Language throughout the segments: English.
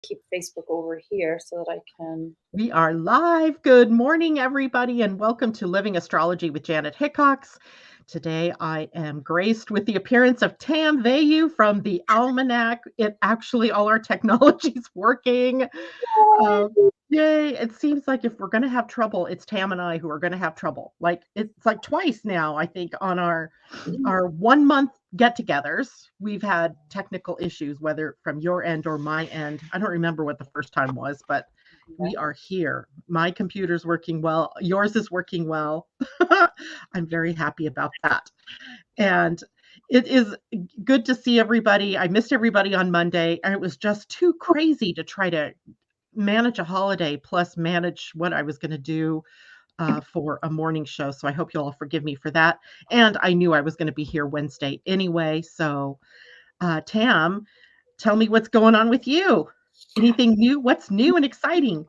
keep Facebook over here so that I can. We are live. Good morning, everybody, and welcome to Living Astrology with Janet Hickox. Today, I am graced with the appearance of Tam Veilleux from the Almanac. All our technology is working. Um, Yay. It seems like if we're going to have trouble, it's Tam and I who are going to have trouble. Like it's like twice now, I think, on our 1 month get-togethers, we've had technical issues, whether from your end or my end. I don't remember what the first time was, but we are here. My computer's working well. Yours is working well. I'm very happy about that. And it is good to see everybody. I missed everybody on Monday, and it was just too crazy to try to manage a holiday plus manage what I was going to do for a morning show. So I hope you'll all forgive me for that. And I knew I was going to be here Wednesday anyway. So, Tam, tell me what's going on with you. Anything new? What's new and exciting?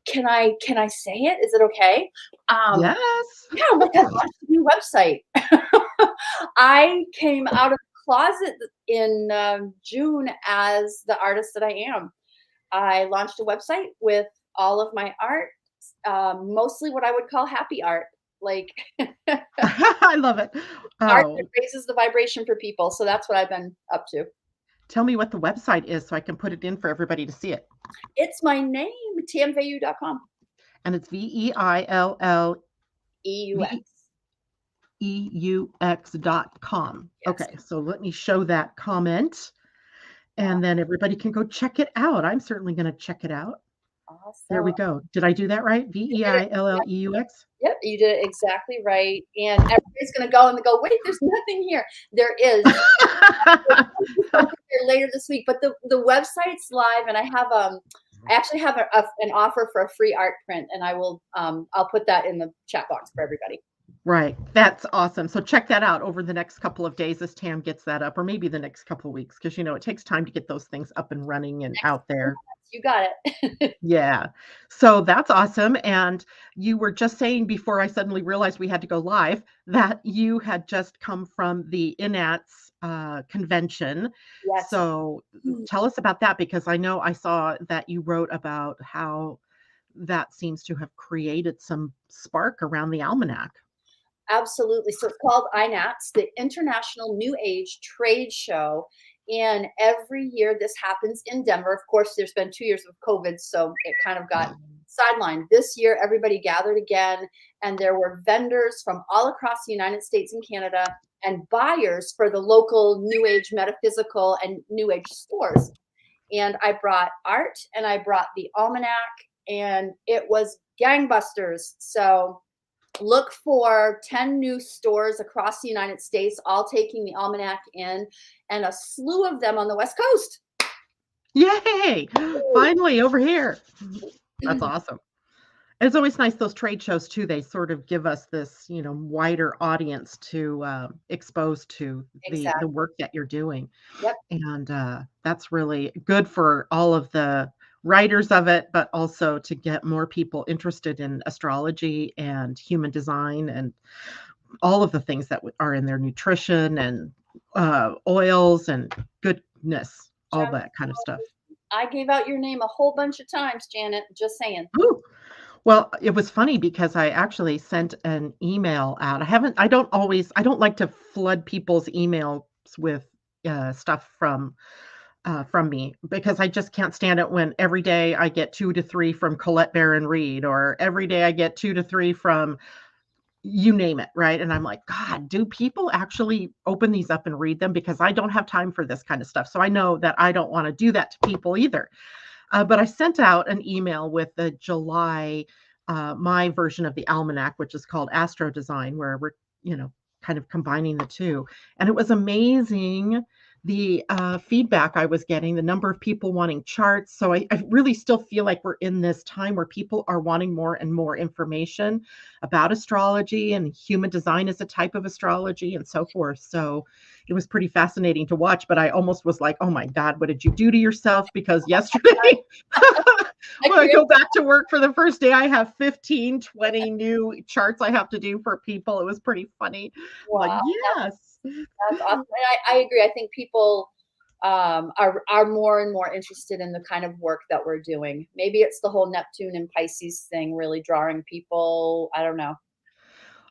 Can I say it? Is it okay? Yes. Yeah, look, I launched a new website. I came out of the closet in June as the artist that I am. I launched a website with all of my art, mostly what I would call happy art, like I love it. art Oh, that raises the vibration for people. So that's what I've been up to. tell me what the website is so I can put it in for everybody to see it. It's my name, tamveilleux.com. And it's VEILL EUX. EUX.com. Yes. Okay, so let me show that comment and then everybody can go check it out. I'm certainly going to check it out. Awesome. There we go. Did I do that right? VEILLEUX? Yep, you did it exactly right. And everybody's going to go and they go, wait, there's nothing here. There is. Later this week, but the website's live, and I actually have an offer for a free art print, and I'll put that in the chat box for everybody. Right. That's awesome. So check that out over the next couple of days as Tam gets that up, or maybe the next couple of weeks, because it takes time to get those things up and running and out there. You got it. Yeah. So that's awesome. And you were just saying before I suddenly realized we had to go live that you had just come from the INATS convention. Yes. So tell us about that, because I know I saw that you wrote about how that seems to have created some spark around the Almanac. Absolutely. So it's called INATS, the International New Age Trade Show. And every year this happens in Denver. Of course, there's been 2 years of COVID, so it kind of got sidelined. This year, everybody gathered again, and there were vendors from all across the United States and Canada and buyers for the local New Age metaphysical and New Age stores. And I brought art, and I brought the Almanac, and it was gangbusters. So look for 10 new stores across the United States, all taking the Almanac in, and a slew of them on the West Coast. Yay! Finally over here. That's awesome. It's always nice, those trade shows too. They sort of give us this, wider audience to expose to the work that you're doing. Yep. And that's really good for all of the writers of it, but also to get more people interested in astrology and human design and all of the things that are in their nutrition and oils and goodness, all that kind of stuff. I gave out your name a whole bunch of times, Janet, just saying. Ooh. Well, it was funny because I actually sent an email out. I don't like to flood people's emails with stuff from me, because I just can't stand it when every day I get 2 to 3 from Colette Baron Reed, or every day I get 2 to 3 from you name it, right? And I'm like, God, do people actually open these up and read them? Because I don't have time for this kind of stuff. So I know that I don't want to do that to people either. But I sent out an email with the July, my version of the Almanac, which is called AstroDesign, where we're, kind of combining the two. And it was amazing, the feedback I was getting, the number of people wanting charts. So I really still feel like we're in this time where people are wanting more and more information about astrology and human design as a type of astrology and so forth. So it was pretty fascinating to watch, but I almost was like, oh my God, what did you do to yourself? Because yesterday, when I go back to work for the first day, I have 15, 20 new charts I have to do for people. It was pretty funny. Wow. Like, yes. That's awesome. And I agree. I think people are more and more interested in the kind of work that we're doing. Maybe it's the whole Neptune and Pisces thing really drawing people. I don't know.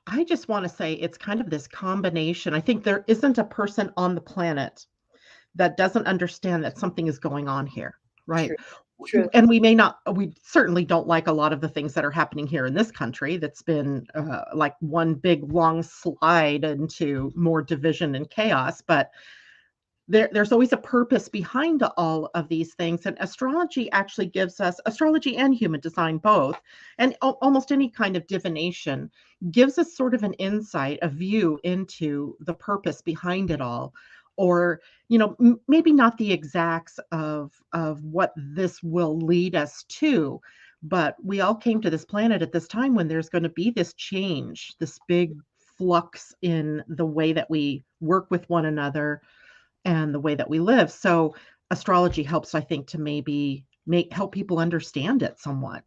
I just want to say it's kind of this combination. I think there isn't a person on the planet that doesn't understand that something is going on here, right? True, true. And we may not, we certainly don't like a lot of the things that are happening here in this country. That's been like one big long slide into more division and chaos. But there's always a purpose behind all of these things. And astrology actually gives us, astrology and human design both, and almost any kind of divination gives us sort of an insight, a view into the purpose behind it all. Or, maybe not the exacts of what this will lead us to, but we all came to this planet at this time when there's going to be this change, this big flux in the way that we work with one another and the way that we live. So astrology helps, I think, to maybe help people understand it somewhat.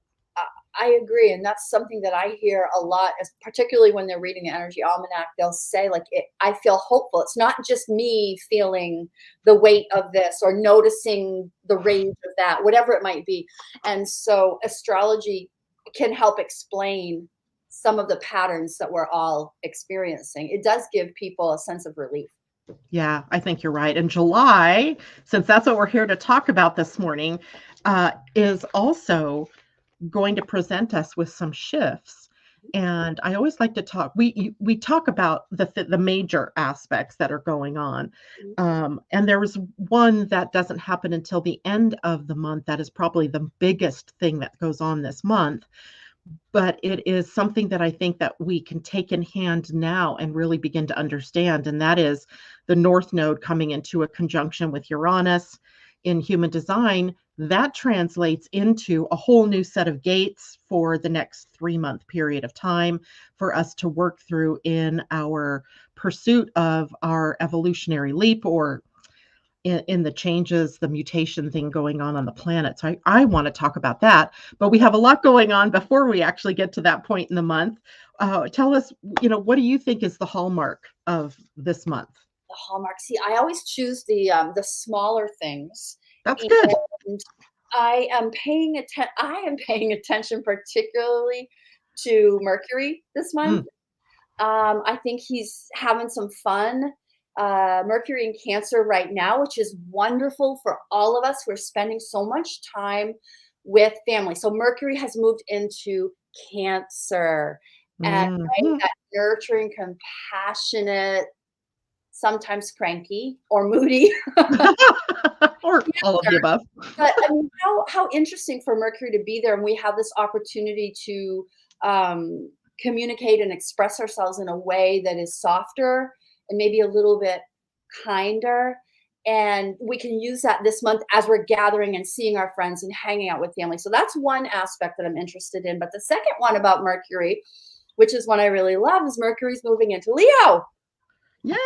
I agree, and that's something that I hear a lot, particularly when they're reading the Energy Almanac. They'll say, like, I feel hopeful. It's not just me feeling the weight of this or noticing the rage of that, whatever it might be. And so astrology can help explain some of the patterns that we're all experiencing. It does give people a sense of relief. Yeah, I think you're right. And July, since that's what we're here to talk about this morning, is also going to present us with some shifts. And I always like to talk. We talk about the major aspects that are going on, and there was one that doesn't happen until the end of the month. That is probably the biggest thing that goes on this month. But it is something that I think that we can take in hand now and really begin to understand. And that is the North Node coming into a conjunction with Uranus in human design. That translates into a whole new set of gates for the next 3-month period of time for us to work through in our pursuit of our evolutionary leap, or in the changes, the mutation thing going on the planet. So I want to talk about that, but we have a lot going on before we actually get to that point in the month. Tell us, what do you think is the hallmark of this month? The hallmark. See, I always choose the smaller things. That's good. And I am paying attention particularly to Mercury this month. I think he's having some fun. Mercury in Cancer right now, which is wonderful for all of us. We're spending so much time with family. So Mercury has moved into Cancer, and right, that nurturing, compassionate, sometimes cranky or moody, or all of the above. But I mean, how interesting for Mercury to be there, and we have this opportunity to communicate and express ourselves in a way that is softer and maybe a little bit kinder. And we can use that this month as we're gathering and seeing our friends and hanging out with family. So that's one aspect that I'm interested in. But the second one about Mercury, which is one I really love, is Mercury's moving into Leo. Yes.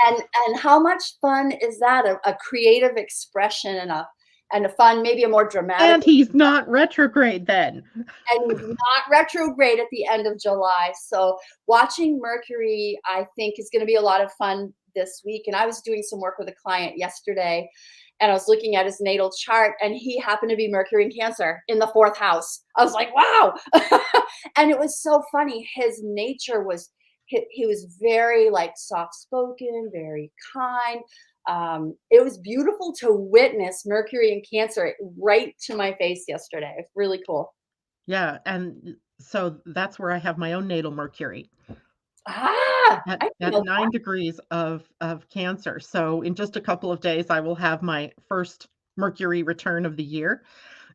And how much fun is that? A creative expression and a fun, maybe a more dramatic. And he's not retrograde then. And he's not retrograde at the end of July. So watching Mercury, I think, is going to be a lot of fun this week. And I was doing some work with a client yesterday, and I was looking at his natal chart, and he happened to be Mercury in Cancer in the 4th house. I was like, wow. And it was so funny. His nature was, he was very like soft-spoken, very kind. It was beautiful to witness Mercury in Cancer right to my face yesterday. It's really cool. Yeah, and so that's where I have my own natal Mercury. At 9 degrees of Cancer. So in just a couple of days, I will have my first Mercury return of the year.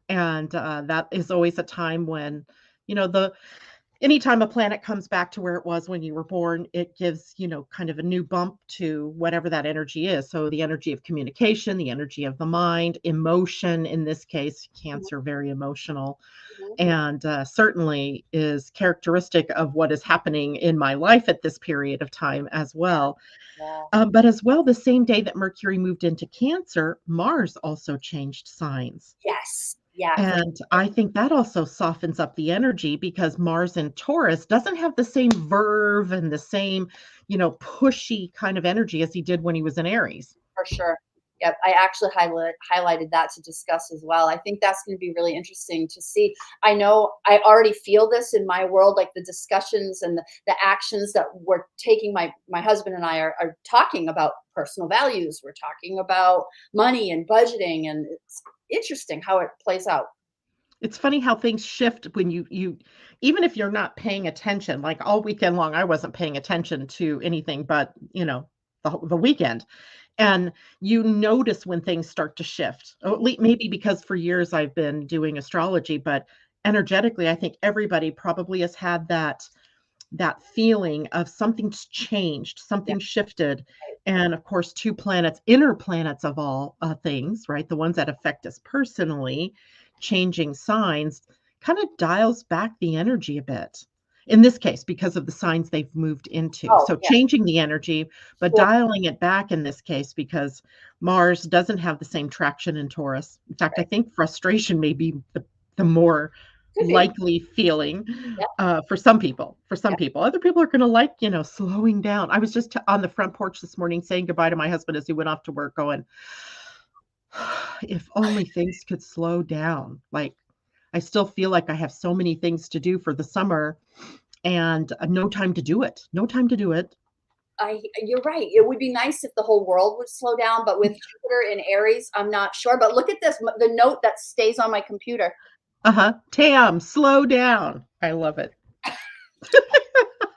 And that is always a time when, anytime a planet comes back to where it was when you were born, it gives, kind of a new bump to whatever that energy is. So the energy of communication, the energy of the mind, emotion, in this case, Cancer, very emotional, and certainly is characteristic of what is happening in my life at this period of time as well. But as well, the same day that Mercury moved into Cancer, Mars also changed signs. Yes. Yeah. And I think that also softens up the energy, because Mars in Taurus doesn't have the same verve and the same, pushy kind of energy as he did when he was in Aries. For sure. Yep, I actually highlighted that to discuss as well. I think that's going to be really interesting to see. I know I already feel this in my world, like the discussions and the actions that we're taking. My husband and I are talking about personal values. We're talking about money and budgeting, and it's interesting how it plays out. It's funny how things shift when you even if you're not paying attention, like all weekend long, I wasn't paying attention to anything but, the weekend. And you notice when things start to shift. Or at least maybe because for years I've been doing astrology, but energetically, I think everybody probably has had that feeling of something's changed, Yeah, something shifted. And of course, two planets, inner planets of all things, right? The ones that affect us personally, changing signs kind of dials back the energy a bit. In this case, because of the signs they've moved into. oh So yeah, changing the energy, but sure, dialing it back in this case because Mars doesn't have the same traction in Taurus. In fact, I right. think frustration may be the more Could be. likely feeling Yeah, for some people. For some yeah. people, other people are going to like, slowing down. I was just on the front porch this morning saying goodbye to my husband as he went off to work, going, if only things could slow down. Like, I still feel like I have so many things to do for the summer and no time to do it. No time to do it. You're right. It would be nice if the whole world would slow down, but with Jupiter in Aries, I'm not sure. But look at this, the note that stays on my computer. Uh-huh. Tam, slow down. I love it.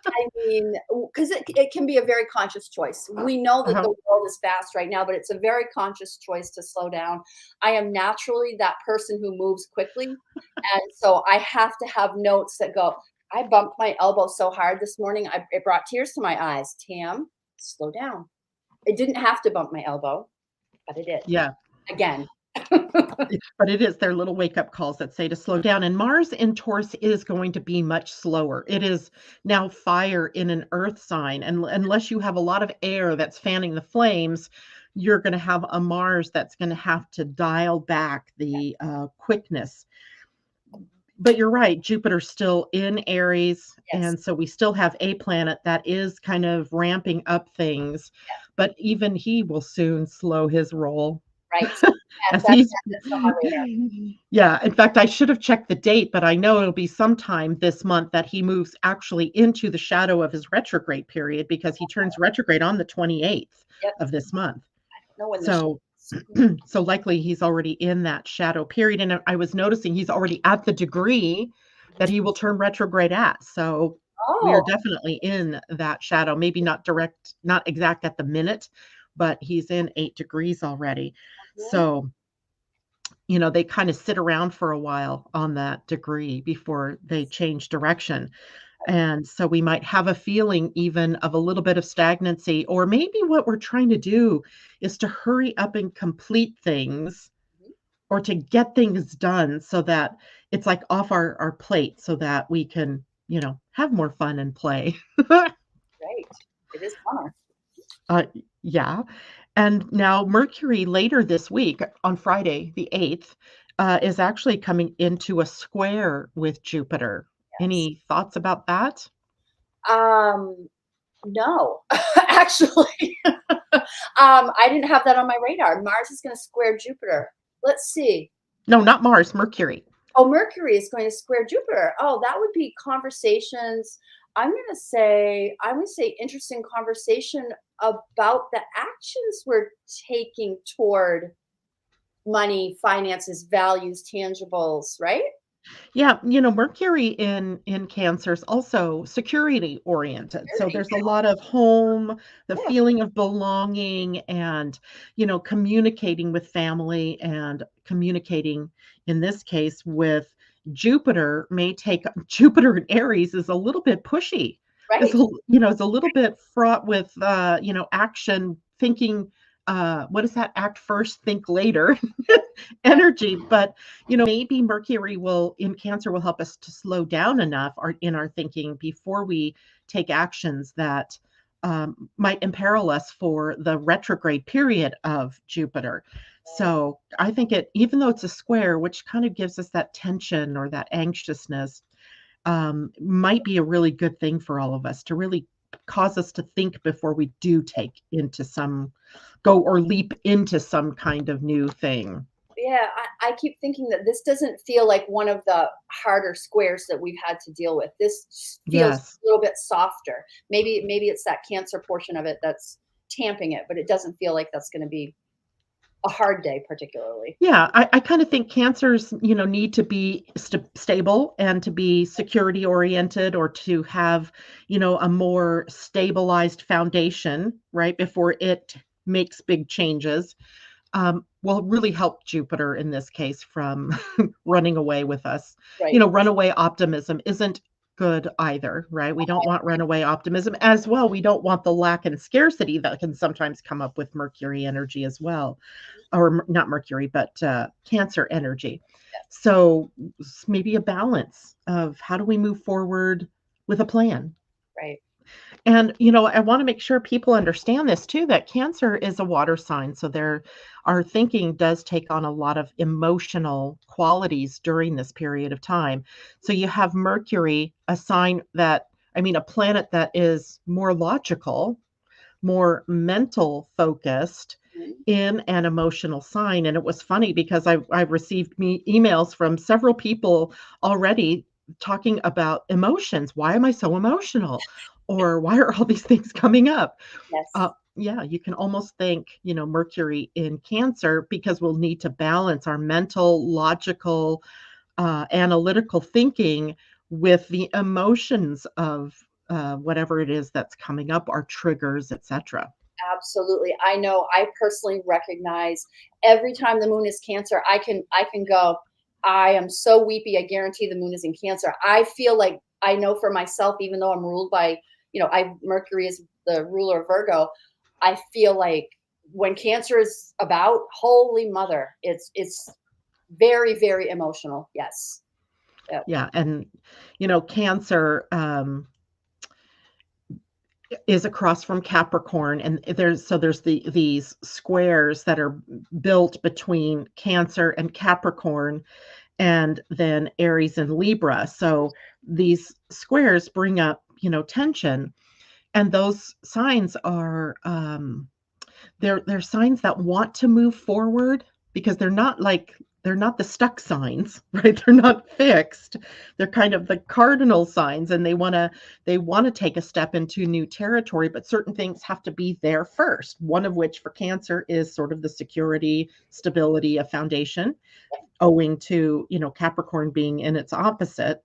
I mean, because it can be a very conscious choice. We know that Uh-huh. the world is fast right now, but it's a very conscious choice to slow down. I am naturally that person who moves quickly. And so I have to have notes that go, I bumped my elbow so hard this morning, it brought tears to my eyes. Tam, slow down. It didn't have to bump my elbow, but it did. Yeah. Again. But it is their little wake up calls that say to slow down. And Mars in Taurus is going to be much slower. It is now fire in an earth sign. And unless you have a lot of air that's fanning the flames, you're going to have a Mars that's going to have to dial back the quickness. But you're right, Jupiter's still in Aries. Yes. And so we still have a planet that is kind of ramping up things. But even he will soon slow his roll. Right. Yes, As he's that's on my radar. Yeah, in fact, I should have checked the date, but I know it'll be sometime this month that he moves actually into the shadow of his retrograde period because he turns retrograde on the 28th Yep. of this month. I don't know when the So show. so likely he's already in that shadow period, and I was noticing he's already at the degree that he will turn retrograde at. So we are Oh, definitely in that shadow, maybe not direct, not exact at the minute, but he's in 8 degrees already. mhm. So they kind of sit around for a while on that degree before they change direction. And so we might have a feeling even of a little bit of stagnancy, or maybe what we're trying to do is to hurry up and complete things or to get things done so that it's like off our plate so that we can, have more fun and play. Great. It is summer. Uh, yeah. And now Mercury later this week on Friday, the 8th, is actually coming into a square with Jupiter. Yes. Any thoughts about that? Um, no, actually, I didn't have that on my radar. Mars is going to square Jupiter. Let's see. No, not Mars, Mercury. Oh, Mercury is going to square Jupiter. Oh, that would be conversations. I would say interesting conversation about the actions we're taking toward money, finances, values, tangibles, right? Yeah, Mercury in Cancer is also security oriented. There So you there's a lot of home, the go. feeling of belonging and, communicating with family and communicating in this case with Jupiter may take Jupiter in Aries is a little bit pushy. Right. Is a little bit fraught with action, thinking what is that? Act first, think later energy. But maybe Mercury will in Cancer will help us to slow down enough in our thinking before we take actions that might imperil us for the retrograde period of Jupiter. So I think even though it's a square, which kind of gives us that tension or that anxiousness, might be a really good thing for all of us to really cause us to think before we do go or leap into some kind of new thing. Yeah, I keep thinking that this doesn't feel like one of the harder squares that we've had to deal with. This just feels Yes. a little bit softer. Maybe it's that Cancer portion of it that's tamping it, but it doesn't feel like that's going to be a hard day particularly. Yeah, I kind of think cancers, need to be stable and to be security oriented, or to have, a more stabilized foundation, right, before it makes big changes. Will really help Jupiter in this case from running away with us. Right. Runaway optimism isn't good either, right? We don't want runaway optimism as well. We don't want the lack and scarcity that can sometimes come up with Mercury energy as well, or not Mercury, but Cancer energy. So maybe a balance of how do we move forward with a plan. Right. And, I want to make sure people understand this too, that Cancer is a water sign. So our thinking does take on a lot of emotional qualities during this period of time. So you have Mercury, a planet that is more logical, more mental focused, in an emotional sign. And it was funny because I've received emails from several people already talking about emotions. Why am I so emotional? Or why are all these things coming up? Yes. Yeah, you can almost think, Mercury in Cancer, because we'll need to balance our mental, logical, analytical thinking with the emotions of whatever it is that's coming up, our triggers, etc. Absolutely. I know I personally recognize every time the moon is Cancer, I can go, I am so weepy. I guarantee the moon is in Cancer. I feel like I know for myself, even though I'm ruled by, Mercury is the ruler of Virgo, I feel like when Cancer is about, holy mother, it's very, very emotional. Yes. Yep. Yeah, and Cancer is across from Capricorn, and there's these squares that are built between Cancer and Capricorn, and then Aries and Libra. So these squares bring up, tension, and those signs are they're signs that want to move forward, because they're not the stuck signs, right? They're not fixed. They're kind of the cardinal signs, and they want to take a step into new territory, but certain things have to be there first. One of which for Cancer is sort of the security, stability, a foundation, owing to, Capricorn being in its opposite.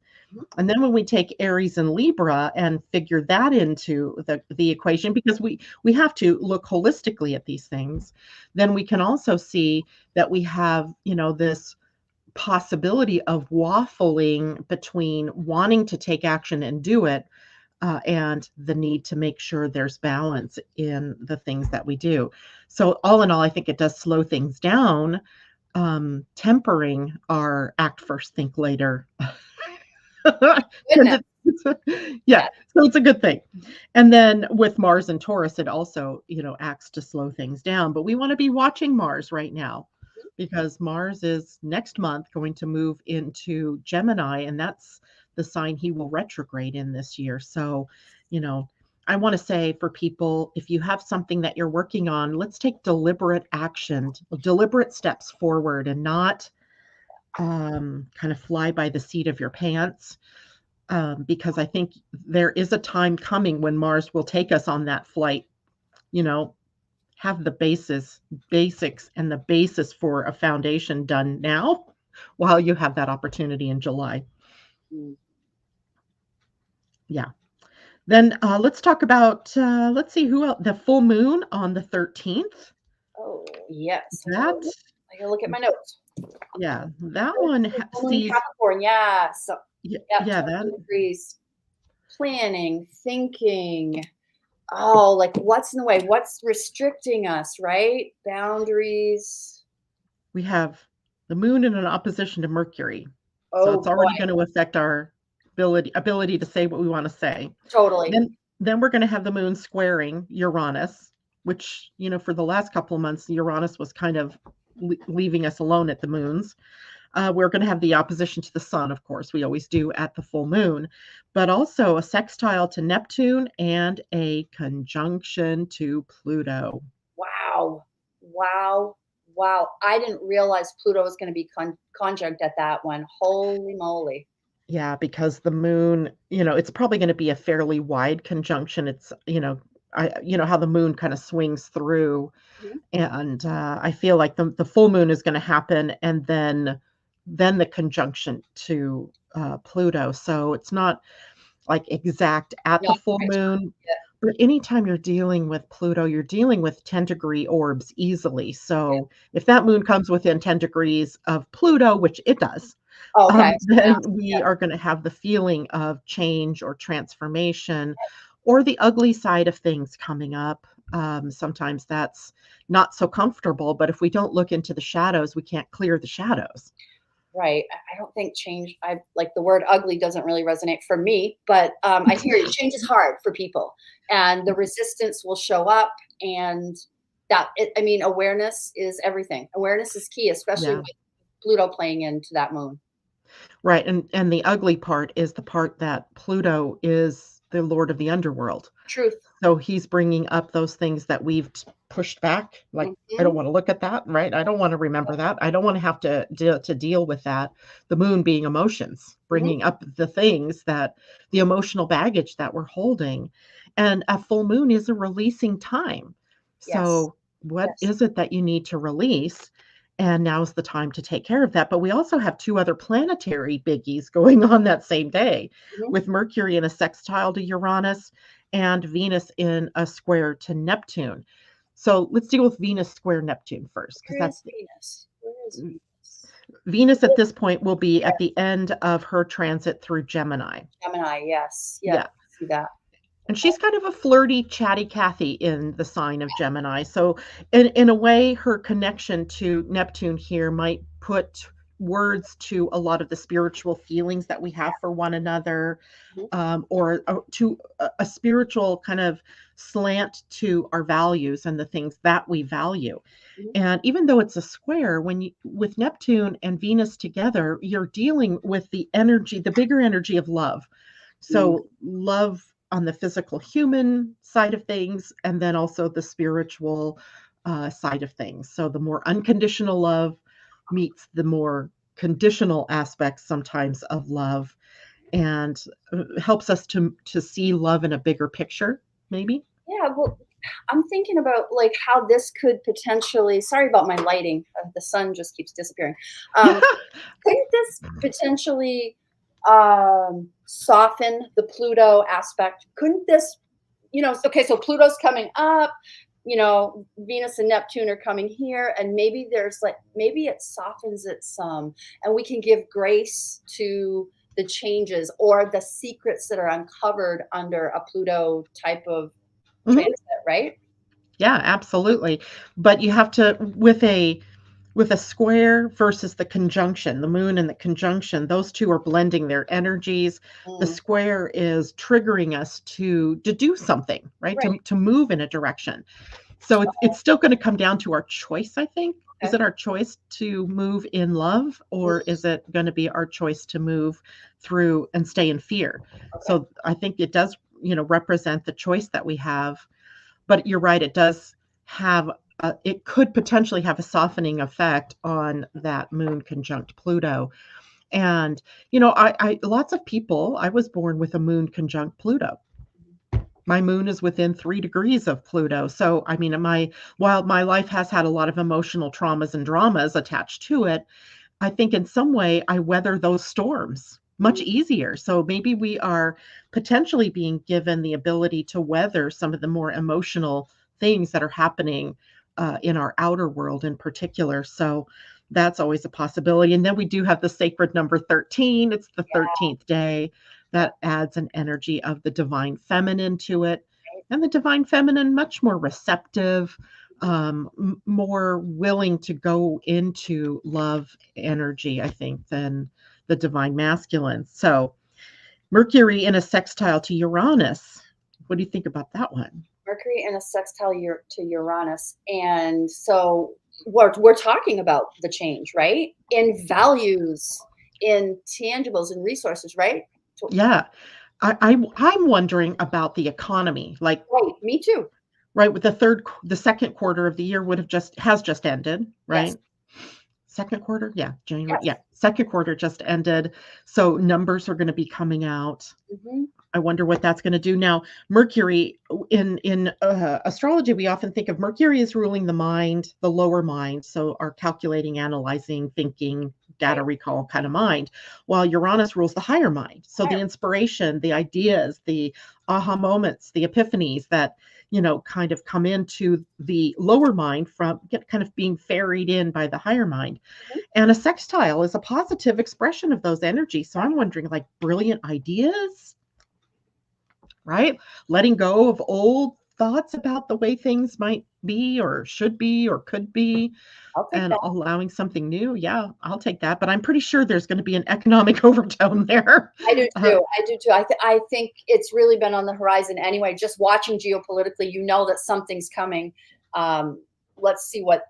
And then when we take Aries and Libra and figure that into the equation, because we have to look holistically at these things, then we can also see that we have, this possibility of waffling between wanting to take action and do it, and the need to make sure there's balance in the things that we do. So all in all, I think it does slow things down, tempering our act first, think later. Goodness. Yeah, so it's a good thing. And then with Mars and Taurus, it also, acts to slow things down. But we want to be watching Mars right now, because Mars is next month going to move into Gemini, and that's the sign he will retrograde in this year. So, I want to say for people, if you have something that you're working on, let's take deliberate action, deliberate steps forward, and not kind of fly by the seat of your pants, because I think there is a time coming when Mars will take us on that flight, have the basics and the basis for a foundation done now, while you have that opportunity in July. Yeah. Then let's talk about, let's see who else, the full moon on the 13th. Oh, yes. That, I gotta look at my notes. yeah, that one sees, Capricorn, yeah. So yeah, that 20 degrees. Planning, thinking. Oh, like what's in the way? What's restricting us, right? Boundaries. we have the moon in an opposition to Mercury. So Oh it's already boy, going to affect our ability to say what we want to say. totally. Then we're going to have the moon squaring Uranus, which, for the last couple of months, Uranus was kind of leaving us alone at the moons. We're going to have the opposition to the sun, of course. We always do at the full moon, but also a sextile to Neptune and a conjunction to Pluto. Wow. Wow. Wow. I didn't realize Pluto was going to be conjunct at that one. Holy moly. Yeah, because the moon, it's probably going to be a fairly wide conjunction. It's, how the moon kind of swings through. Mhm. And I feel like the full moon is going to happen, and then the conjunction to Pluto. So it's not like exact at the Not full right. moon, Yeah. but anytime you're dealing with Pluto, you're dealing with 10-degree orbs easily. So if that moon comes within 10 degrees of Pluto, which it does, Oh, okay. Yeah. then we are going to have the feeling of change or transformation or the ugly side of things coming up. Sometimes that's not so comfortable, but if we don't look into the shadows, we can't clear the shadows. Right. I don't think change, I like the word ugly doesn't really resonate for me, but I hear you. Change is hard for people and the resistance will show up. And I mean, awareness is everything. Awareness is key, especially Yeah. with Pluto playing into that moon. Right, and the ugly part is the part that Pluto is the lord of the underworld. Truth. So he's bringing up those things that we've pushed back. Like, I don't Mhm. want to look at that, right? I don't want to remember that. I don't want to have to deal with that. The moon being emotions, Mhm. bringing up the things that the emotional baggage that we're holding. And a full moon is a releasing time. Yes. So what Yes. is it that you need to release? And now's the time to take care of that. But we also have two other planetary biggies going on that same day, Mhm. with Mercury in a sextile to Uranus and Venus in a square to Neptune. So let's deal with Venus square Neptune first, because Where that's is Venus? Where is Venus? Venus at this point will be at the end of her transit through Gemini. Gemini. Yes. Yes. Yeah. See that. And Okay. she's kind of a flirty, chatty Cathy in the sign of Gemini. So, in a way, her connection to Neptune here might put words to a lot of the spiritual feelings that we have for one another, Mhm. or to a spiritual kind of slant to our values and the things that we value. Mhm. And even though it's a square, when you with Neptune and Venus together, you're dealing with the energy, the bigger energy of love. Mm. So love on the physical human side of things, and then also the spiritual side of things. So the more unconditional love meets the more conditional aspects sometimes of love, and helps us to see love in a bigger picture, maybe. Yeah, well, I'm thinking about like how this could potentially. Sorry about my lighting. The sun just keeps disappearing. Um, couldn't this potentially soften the Pluto aspect? Couldn't this, okay, so Pluto's coming up. Venus and Neptune are coming here, and maybe there's like maybe it softens it some, and we can give grace to the changes or the secrets that are uncovered under a Pluto type of Mhm. transit, right? Yeah, absolutely. But you have to with a square versus the conjunction, the moon and the conjunction, those two are blending their energies. The Mm, square is triggering us to do something, right? right. To move in a direction. So it's still going to come down to our choice, I think. Is Okay. it our choice to move in love, Mm, or is it going to be our choice to move through and stay in fear? okay. So I think it does, represent the choice that we have. But you're right, it does have it could potentially have a softening effect on that moon conjunct Pluto. And I lots of people, I was born with a moon conjunct Pluto. My moon is within 3 degrees of Pluto. So, I mean, while my life has had a lot of emotional traumas and dramas attached to it, I think in some way I weather those storms much Mm, easier. So maybe we are potentially being given the ability to weather some of the more emotional things that are happening in our outer world in particular. So that's always a possibility. And then we do have the sacred number 13. It's the yeah. 13th day that adds an energy of the divine feminine to it. And the divine feminine, much more receptive, more willing to go into love energy, I think, than the divine masculine. So Mercury in a sextile to Uranus. What do you think about that one? Mercury in a sextile to Uranus. And so we're talking about the change, right? In values, in tangibles and resources, right? Yeah. I'm wondering about the economy, like, Right. Me too. right, with the second quarter of the year has just ended, Yes. right? Second quarter? Yeah, January. Yes. Yeah, second quarter just ended. So numbers are going to be coming out. Hmm. I wonder what that's going to do now. Mercury in astrology, we often think of Mercury as ruling the mind, the lower mind, so our calculating, analyzing, thinking, data Right. recall kind of mind, while Uranus rules the higher mind. So the Higher. inspiration, the ideas, the aha moments, the epiphanies that kind of come into the lower mind from get kind of being ferried in by the higher mind. Mhm. And a sextile is a positive expression of those energies. So I'm wondering, like, brilliant ideas, right? Letting go of old thoughts about the way things might be or should be or could be I'll take and that. allowing something new. Yeah, I'll take that. But I'm pretty sure there's going to be an economic overtone there. I do Uh, too. I do too. I think it's really been on the horizon anyway. Just watching geopolitically, you know that something's coming. Um, let's see what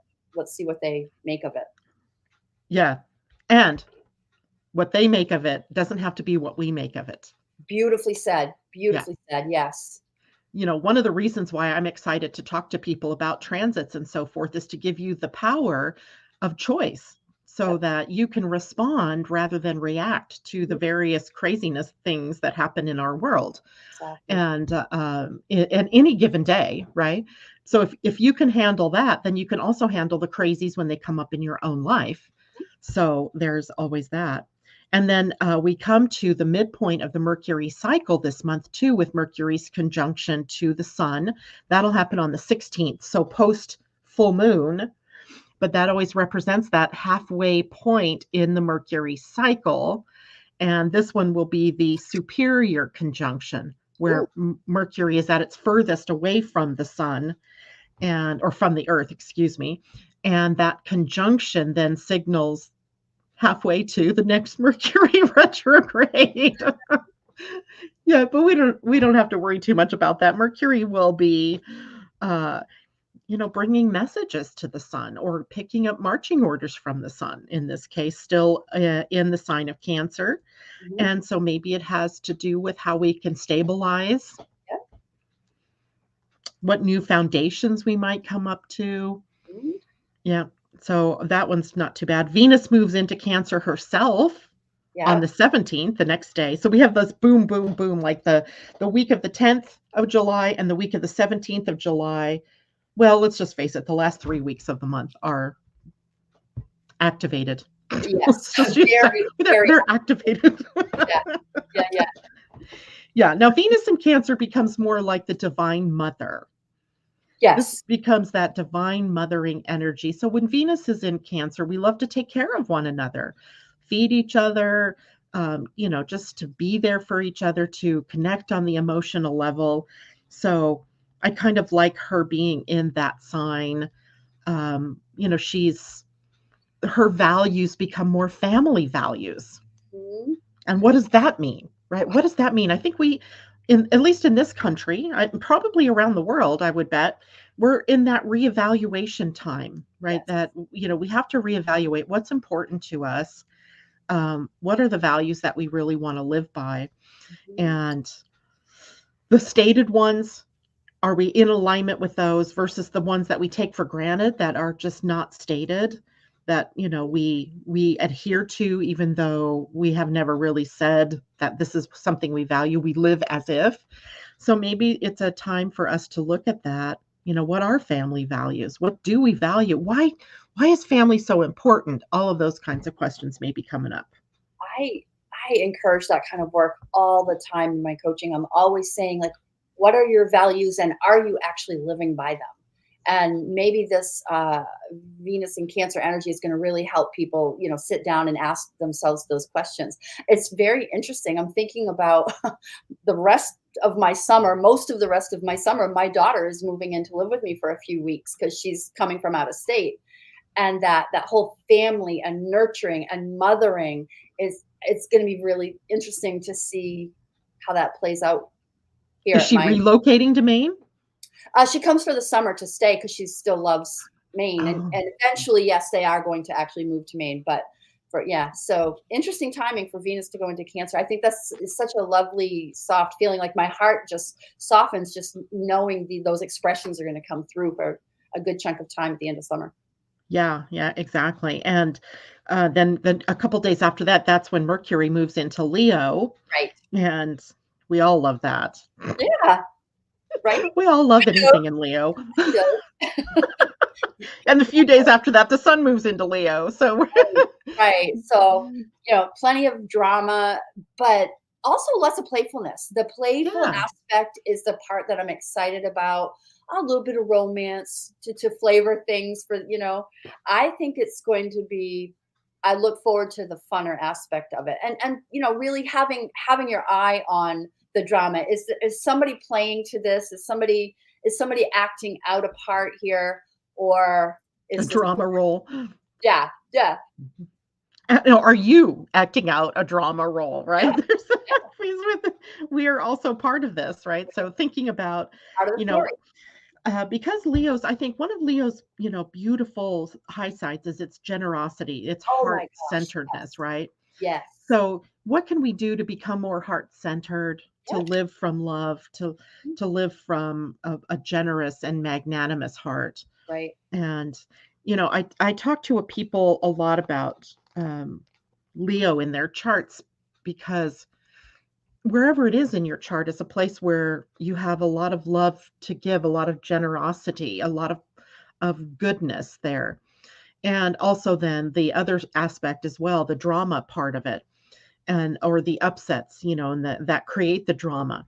they make of it. yeah. And what they make of it doesn't have to be what we make of it. Beautifully said. Yeah. Beautifully said. Yes. One of the reasons why I'm excited to talk to people about transits and so forth is to give you the power of choice so Yep. that you can respond rather than react to the various craziness things that happen in our world Exactly. and in any given day, right? So if you can handle that, then you can also handle the crazies when they come up in your own life. So there's always that. And then we come to the midpoint of the Mercury cycle this month, too, with Mercury's conjunction to the sun. That'll happen on the 16th. So post full moon, but that always represents that halfway point in the Mercury cycle. And this one will be the superior conjunction, Ooh. where Mercury is at its furthest away from the sun or from the earth, excuse me. And that conjunction then signals halfway to the next Mercury retrograde. Yeah, but we don't have to worry too much about that. Mercury will be uh bringing messages to the sun or picking up marching orders from the sun, in this case, still in the sign of Cancer. Mhm. And so maybe it has to do with how we can stabilize, Yep. what new foundations we might come up to. Mhm. Yeah. So that one's not too bad. Venus moves into Cancer herself on Yep. the 17th, the next day. So we have this boom, boom, boom, like the week of the 10th of July and the week of the 17th of July. Well, let's just face it, the last 3 weeks of the month are activated. Yes. Let's just use that. Very, They're, very. they're activated. Yeah. Yeah. Yeah. Yeah. Now, Venus in Cancer becomes more like the divine mother. This Yes. becomes that divine mothering energy. So when Venus is in Cancer, we love to take care of one another, feed each other, just to be there for each other, to connect on the emotional level. So I kind of like her being in that sign. She's her values become more family values. Mhm. And what does that mean? Right? What does that mean? I think at least in this country, probably around the world, I would bet, we're in that reevaluation time, right? Yes. That, we have to reevaluate what's important to us. What are the values that we really want to live by? Mhm. And the stated ones, are we in alignment with those versus the ones that we take for granted that are just not stated, that we adhere to, even though we have never really said that this is something we value? We live as if. So maybe it's a time for us to look at that. What are family values? What do we value? Why is family so important? All of those kinds of questions may be coming up. I I encourage that kind of work all the time in my coaching. I'm always saying, like, what are your values and are you actually living by them? And maybe this Venus and Cancer energy is going to really help people, sit down and ask themselves those questions. It's very interesting. I'm thinking about the rest of my summer, most of the rest of my summer. My daughter is moving in to live with me for a few weeks because she's coming from out of state, and that whole family and nurturing and mothering is it's going to be really interesting to see how that plays out here Is at she my relocating to Maine? she comes for the summer to stay because she still loves Maine, Oh, and eventually, yes, they are going to actually move to Maine. But so interesting timing for Venus to go into Cancer. I think that's is such a lovely, soft feeling. Like my heart just softens just knowing those expressions are going to come through for a good chunk of time at the end of summer. yeah, yeah, exactly. And then a couple days after that, that's when Mercury moves into Leo, Right. and we all love that. Yeah. Right. We all love anything in Leo. Yeah. And a few days after that, the sun moves into Leo. So Right. Right. So, plenty of drama, but also lots of playfulness. The playful yeah, aspect is the part that I'm excited about. A little bit of romance to flavor things for, I think it's going to be, I look forward to the funner aspect of it. And really having your eye on the drama. Is somebody playing to this? Is somebody acting out a part here? Or a is this, drama role. yeah, yeah, Are you acting out a drama role, yeah, right? yeah, We are also part of this, right? So thinking about, part of the you story. know, because Leo's, I think one of Leo's, beautiful high sides is its generosity, its Oh my heart gosh, centeredness, yes, right? yes, So what can we do to become more heart centered, to yeah, live from love, to live from a generous and magnanimous heart? right, And, I talk to people a lot about Leo in their charts because wherever it is in your chart is a place where you have a lot of love to give, a lot of generosity, a lot of goodness there. And also then the other aspect as well, the drama part of it and or the upsets, and that create the drama.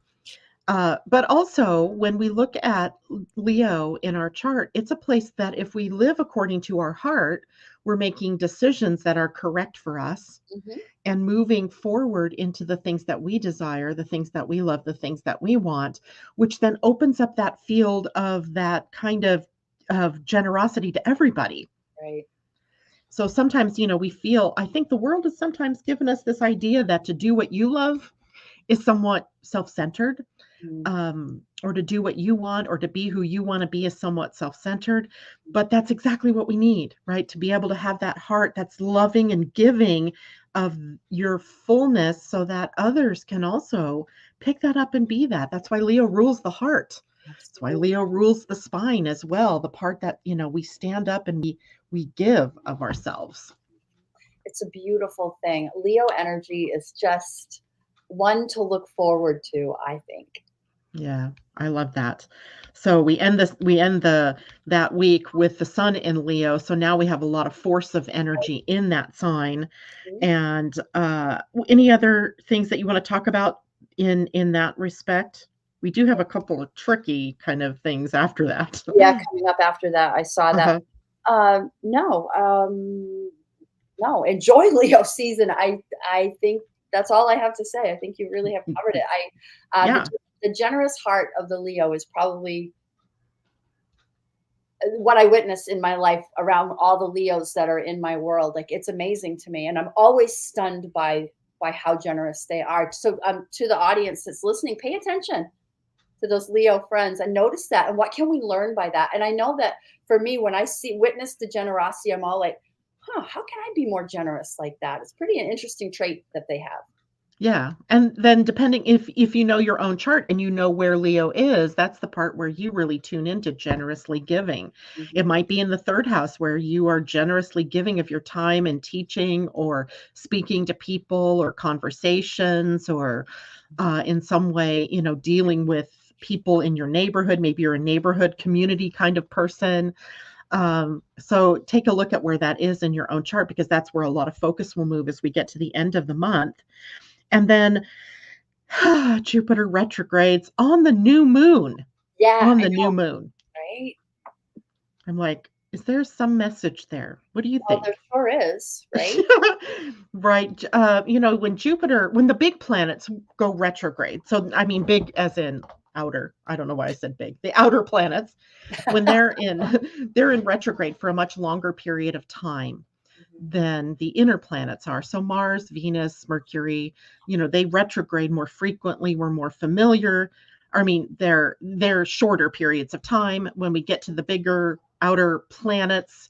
But also, when we look at Leo in our chart, it's a place that if we live according to our heart, we're making decisions that are correct for us hmm, and moving forward into the things that we desire, the things that we love, the things that we want, which then opens up that field of that kind of generosity to everybody. right, So sometimes, we feel, I think the world has sometimes given us this idea that to do what you love is somewhat self-centered, mm, or to do what you want or to be who you want to be is somewhat self-centered. But that's exactly what we need, right? To be able to have that heart that's loving and giving of your fullness so that others can also pick that up and be that. That's why Leo rules the heart. That's why absolutely. Leo rules the spine as well, the part that, we stand up and we give of ourselves. It's a beautiful thing. Leo energy is just one to look forward to, I think. Yeah, I love that. So we end the that week with the sun in Leo. So now we have a lot of force of energy in that sign. Mhm. And any other things that you want to talk about in that respect? We do have a couple of tricky kind of things after that. Yeah, coming up after that, I saw that. Uh-huh. No, no, enjoy Leo season. I think that's all I have to say. I think you really have covered it. Yeah. The generous heart of the Leo is probably what I witness in my life around all the Leos that are in my world. Like it's amazing to me, and I'm always stunned by how generous they are. So, to the audience that's listening, pay attention to those Leo friends and notice that, and what can we learn by that? And I know that for me, when I witness the generosity, I'm all like, huh, how can I be more generous like that? It's pretty an interesting trait that they have. Yeah, and then depending if you know your own chart and you know where Leo is, that's the part where you really tune into generously giving. It Mhm. might be in the third house where you are generously giving of your time and teaching or speaking to people or conversations or in some way, dealing with people in your neighborhood. Maybe you're a neighborhood community kind of person. So take a look at where that is in your own chart because that's where a lot of focus will move as we get to the end of the month. And then Jupiter retrogrades on the new moon. Yeah, On I the new know, moon. right? I'm like, is there some message there? What do you Well, there think? sure is, right? Right. When the big planets go retrograde, so I mean big as in outer, I don't know why I said big, the outer planets, when they're in they're in retrograde for a much longer period of time Mhm. than the inner planets are. So Mars, Venus, Mercury, they retrograde more frequently. We're more familiar. I mean, they're shorter periods of time. When we get to the bigger outer planets,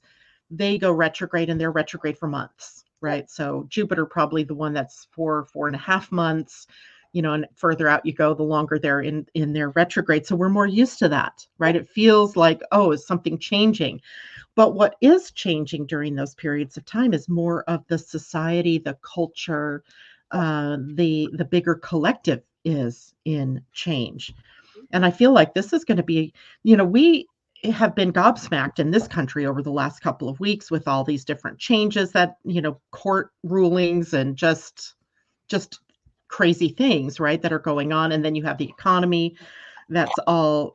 they go retrograde, and they're retrograde for months, right? So Jupiter, probably the one that's 4.5 months, and further out you go, the longer they're in their retrograde. So we're more used to that, right? It feels like, oh, is something changing? But what is changing during those periods of time is more of the society, the culture, the bigger collective is in change. And I feel like this is going to be, we have been gobsmacked in this country over the last couple of weeks with all these different changes that, court rulings and just crazy things, right, that are going on. And then you have the economy that's all,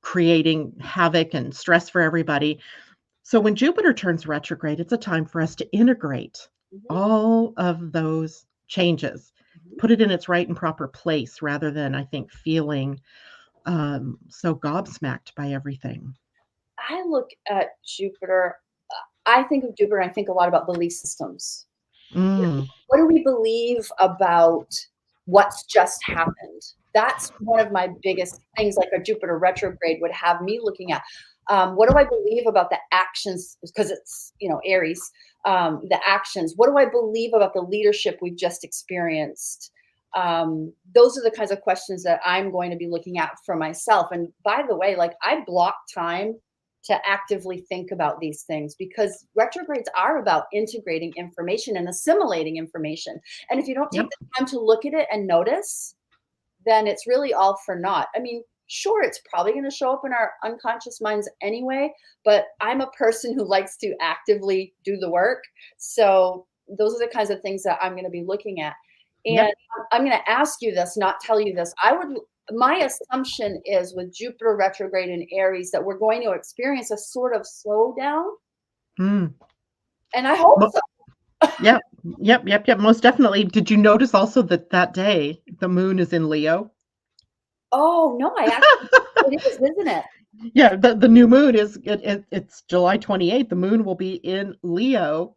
creating havoc and stress for everybody. So when Jupiter turns retrograde, it's a time for us to integrate all of those changes, put it in its right and proper place, rather than, I think, feeling so gobsmacked by everything. I look at Jupiter. I think of Jupiter, and I think a lot about belief systems. What do we believe about what's just happened? That's one of my biggest things, like a Jupiter retrograde would have me looking at. What do I believe about the actions? Because it's, Aries, the actions. What do I believe about the leadership we've just experienced? Those are the kinds of questions that I'm going to be looking at for myself. And by the way, like, I block time to actively think about these things, because retrogrades are about integrating information and assimilating information. And if you don't take the time to look at it and notice, then it's really all for naught. I mean, sure, it's probably going to show up in our unconscious minds anyway, but I'm a person who likes to actively do the work. So those are the kinds of things that I'm going to be looking at. And I'm going to ask you this, not tell you this. My assumption is, with Jupiter retrograde in Aries, that we're going to experience a sort of slowdown. And I hope so. Yep. Most definitely. Did you notice also that day the moon is in Leo? Oh, no, I actually, it is, isn't it? Yeah, the new moon it's July 28th. The moon will be in Leo.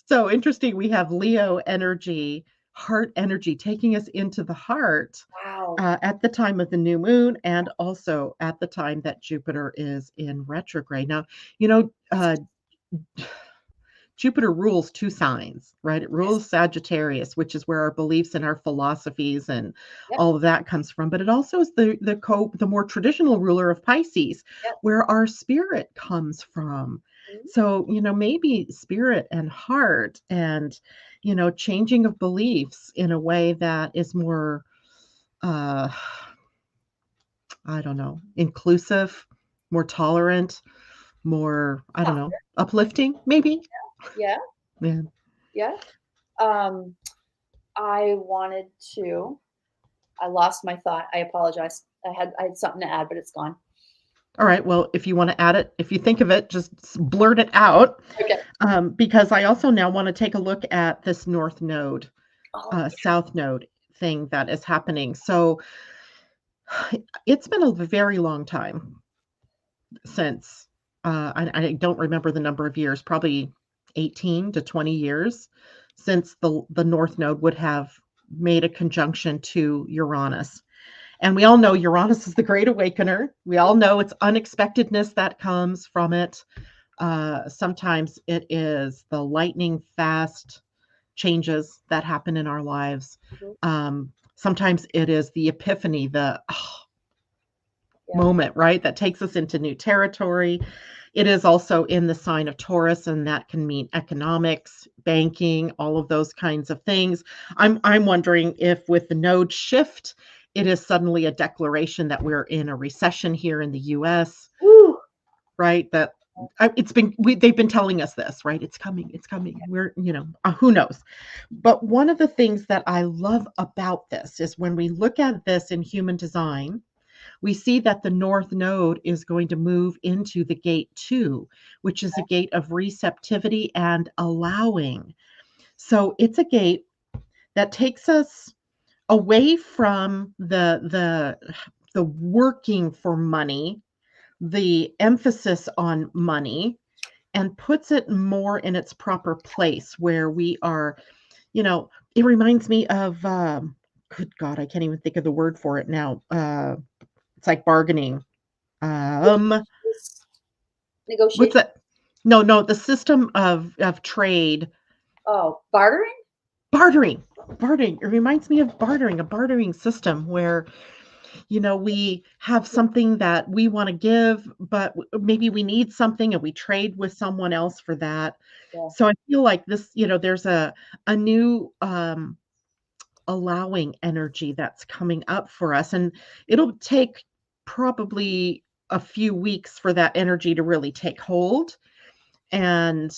So interesting. We have Leo energy, heart energy, taking us into the heart. Wow. At the time of the new moon, and also at the time that Jupiter is in retrograde. Now, Jupiter rules two signs, right? It rules Sagittarius, which is where our beliefs and our philosophies and all of that comes from. But it also is the more traditional ruler of Pisces, where our spirit comes from. So, maybe spirit and heart and, changing of beliefs in a way that is more, I don't know, inclusive, more tolerant, more, I don't know, uplifting, maybe. Yeah. I lost my thought. I apologize. I had something to add, but it's gone. All right. Well, if you want to add it, if you think of it, just blurt it out. Okay. Because I also now want to take a look at this North Node, South Node thing that is happening. So it's been a very long time since, I don't remember the number of years, probably 18 to 20 years since the North Node would have made a conjunction to Uranus. And we all know Uranus is the great awakener. We all know it's unexpectedness that comes from it. Sometimes it is the lightning fast changes that happen in our lives. Sometimes it is the epiphany, the moment, right? That takes us into new territory. It is also in the sign of Taurus, and that can mean economics, banking, all of those kinds of things. I'm wondering if with the node shift, it is suddenly a declaration that we're in a recession here in the US, right? That they've been telling us this, right? It's coming. We're, who knows? But one of the things that I love about this is when we look at this in human design, we see that the North Node is going to move into the gate 2, which is a gate of receptivity and allowing. So it's a gate that takes us away from the working for money, the emphasis on money, and puts it more in its proper place, where we are, it reminds me of, good God, I can't even think of the word for it now. It's like bargaining. What's Negotiation? that? No, no, the system of trade, Oh, bartering? bartering, bartering. It reminds me of bartering, a bartering system where, we have something that we want to give, but maybe we need something and we trade with someone else for that. Yeah. So I feel like this, there's a new allowing energy that's coming up for us, and it'll take probably a few weeks for that energy to really take hold. And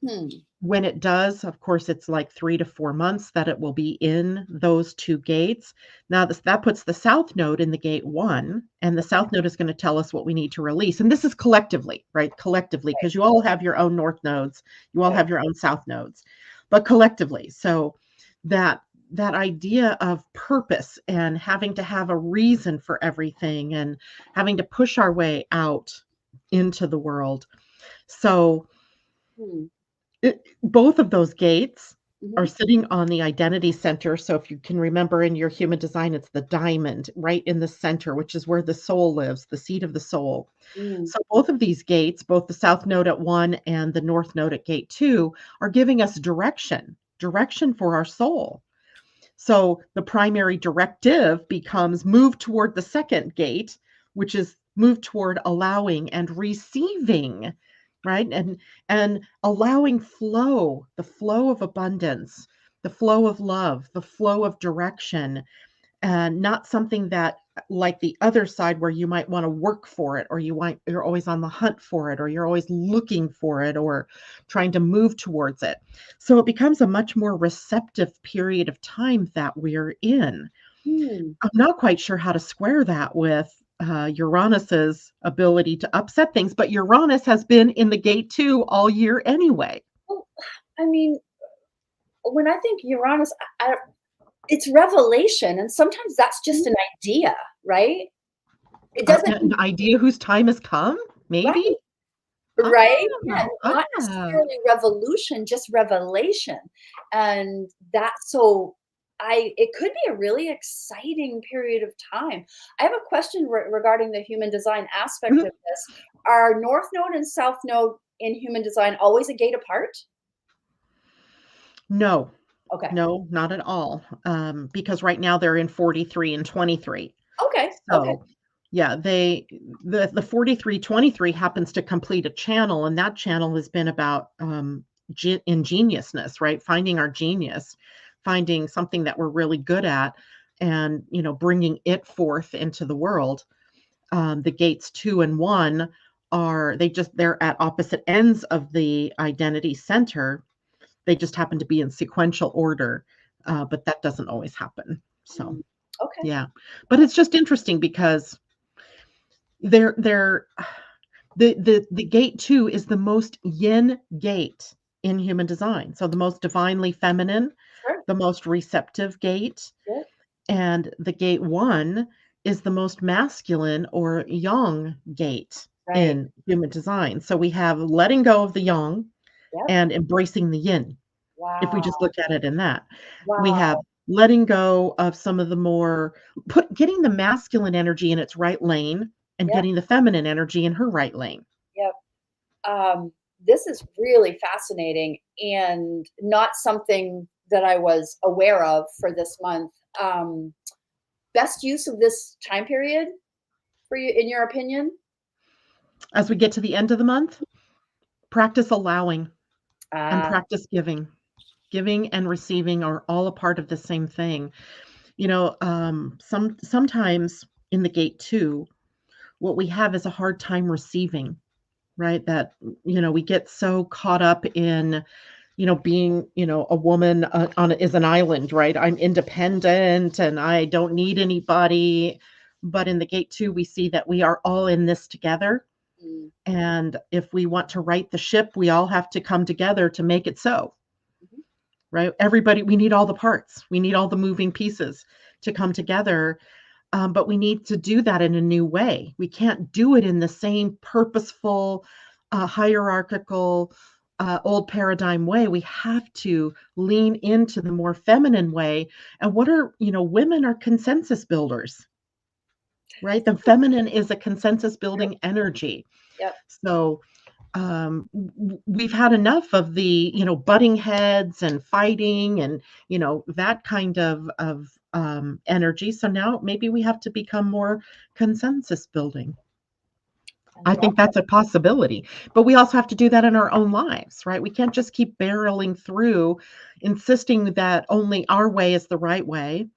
Hmm. when it does, of course, it's like 3 to 4 months that it will be in those 2 gates. Now that puts the south node in the gate 1, and the south node is gonna tell us what we need to release, and this is collectively, right? Collectively, Right. because you all have your own north nodes, you all Right. have your own south nodes, but collectively. So that that idea of purpose and having to have a reason for everything and having to push our way out into the world. So Hmm. both of those gates are Mhm. sitting on the identity center. So if you can remember in your human design, it's the diamond right in the center, which is where the soul lives, the seat of the soul. Mm. So both of these gates, both the south node at 1 and the north node at gate 2, are giving us direction for our soul. So the primary directive becomes move toward the second gate, which is move toward allowing and receiving, right? And allowing flow, the flow of abundance, the flow of love, the flow of direction, and not something that like the other side where you might want to work for it, or you're always on the hunt for it, or you're always looking for it, or trying to move towards it. So it becomes a much more receptive period of time that we're in. Hmm. I'm not quite sure how to square that with Uranus's ability to upset things, but Uranus has been in the gate too all year anyway. Well, I mean, when I think Uranus, it's revelation, and sometimes that's just an idea, right? It doesn't An idea whose time has come, maybe. right, right? Yeah, Ah, not ah. necessarily revolution, just revelation, and that's so it could be a really exciting period of time. I have a question regarding the human design aspect Mhm. of this. Are North Node and South Node in human design always a gate apart? No, Okay. no, not at all, because right now they're in 43 and 23. Okay. Okay. So, yeah, the 43-23 happens to complete a channel, and that channel has been about, ingeniousness, right? Finding our genius, finding something that we're really good at, and, bringing it forth into the world. The gates 2 and 1 they're at opposite ends of the identity center. They just happen to be in sequential order, but that doesn't always happen. So, Mm, okay. yeah. But it's just interesting because they're the gate 2 is the most yin gate in human design. So the most divinely feminine, Sure. the most receptive gate, Good. and the gate 1 is the most masculine or yang gate Right. in human design. So we have letting go of the yang Yep. and embracing the yin. If we Wow. just look at it in that. We have Wow. letting go of some of the more getting the masculine energy in its right lane and Yep. getting the feminine energy in her right lane. Yep. This is really fascinating and not something that I was aware of for this month. Best use of this time period for you, in your opinion? As we get to the end of the month, practice allowing and Ah, practice giving. Giving and receiving are all a part of the same thing. Sometimes in the gate 2, what we have is a hard time receiving, right? That, we get so caught up in being, a woman is an island, right? I'm independent and I don't need anybody. But in the gate 2, we see that we are all in this together. mm, And if we want to right the ship, we all have to come together to make it so, mhm, right? Everybody, we need all the parts, we need all the moving pieces to come together. But we need to do that in a new way. We can't do it in the same purposeful, hierarchical, old paradigm way. We have to lean into the more feminine way. And women are consensus builders, right? The feminine is a consensus sure. building energy. Yep. So we've had enough of the, butting heads and fighting and, that kind of energy. So now maybe we have to become more consensus building. I think that's a possibility, but we also have to do that in our own lives, right? We can't just keep barreling through, insisting that only our way is the right way.